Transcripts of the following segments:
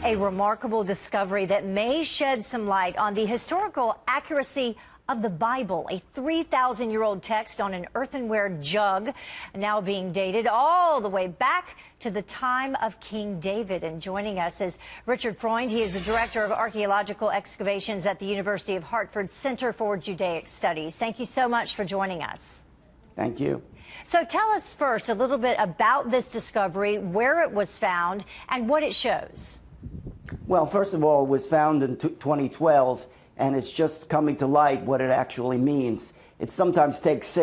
A remarkable discovery that may shed some light on the historical accuracy of the Bible, a 3,000-year-old text on an earthenware jug, now being dated all the way back to the time of King David. And joining us is Richard Freund. He is the Director of Archaeological Excavations at the University of Hartford Center for Judaic Studies. Thank you so much for joining us. Thank you. So tell us first a little bit about this discovery, where it was found, and what it shows. Well, first of all, it was found in 2012, and it's just coming to light what it actually means. It sometimes takes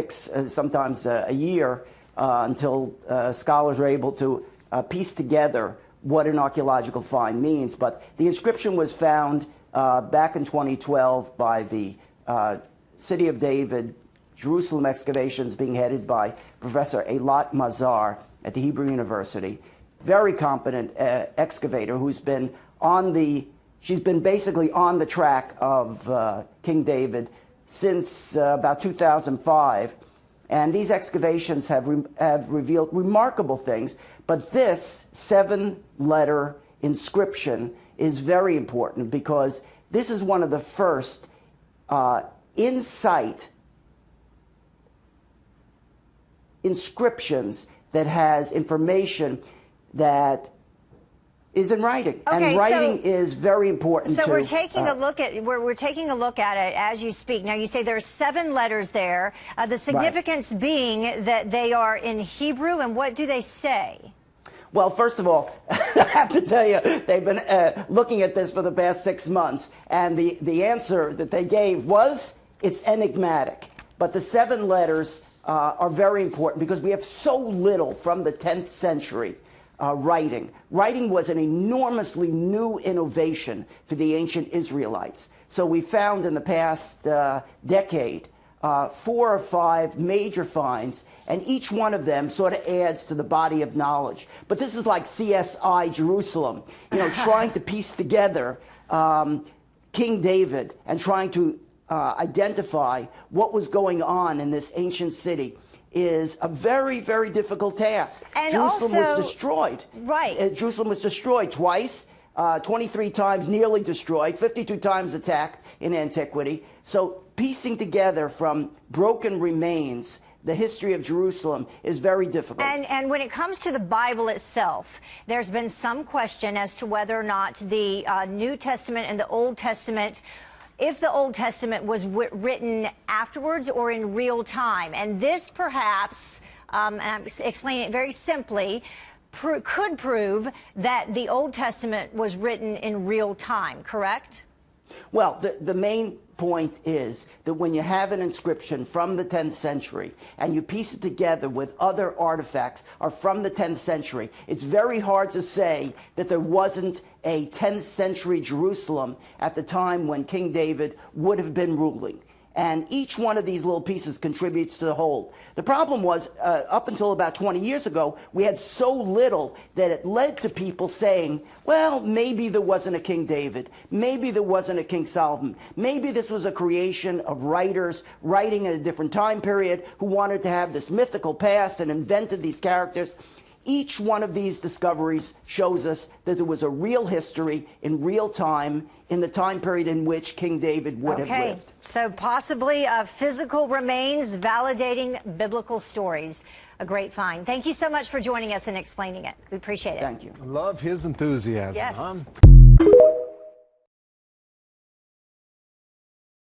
sometimes a year until scholars are able to piece together what an archaeological find means. But the inscription was found back in 2012 by the City of David, Jerusalem excavations being headed by Professor Eilat Mazar at the Hebrew University. Very competent excavator who's been she's been basically on the track of King David since about 2005. And these excavations have revealed remarkable things. But this 7-letter inscription is very important because this is one of the first in-site inscriptions that has information that is in writing. Okay, and writing is very important. So we're taking a look at it as you speak. Now you say there's 7 letters there. The significance being that they are in Hebrew, and what do they say? Well, first of all, I have to tell you, they've been looking at this for the past 6 months, and the answer that they gave was it's enigmatic. But the 7 letters are very important because we have so little from the 10th century writing. Writing was an enormously new innovation for the ancient Israelites. So we found in the past decade 4 or 5 major finds, and each one of them sort of adds to the body of knowledge. But this is like CSI Jerusalem, you know, trying to piece together King David and trying to identify what was going on in this ancient city is a very, very difficult task. And Jerusalem also, was destroyed. Right. Jerusalem was destroyed twice, 23 times nearly destroyed, 52 times attacked in antiquity. So piecing together from broken remains the history of Jerusalem is very difficult. And when it comes to the Bible itself, there's been some question as to whether or not the New Testament and the Old Testament, if the Old Testament was written afterwards or in real time. And this perhaps, and I'm explaining it very simply, could prove that the Old Testament was written in real time, correct? Well, the main point is that when you have an inscription from the 10th century and you piece it together with other artifacts are from the 10th century, it's very hard to say that there wasn't a 10th century Jerusalem at the time when King David would have been ruling. And each one of these little pieces contributes to the whole. The problem was, up until about 20 years ago, we had so little that it led to people saying, well, maybe there wasn't a King David. Maybe there wasn't a King Solomon. Maybe this was a creation of writers writing at a different time period who wanted to have this mythical past and invented these characters. Each one of these discoveries shows us that there was a real history in real time in the time period in which King David would have lived. So possibly physical remains validating biblical stories. A great find. Thank you so much for joining us and explaining it. We appreciate it. Thank you. Love his enthusiasm. Yes. Huh?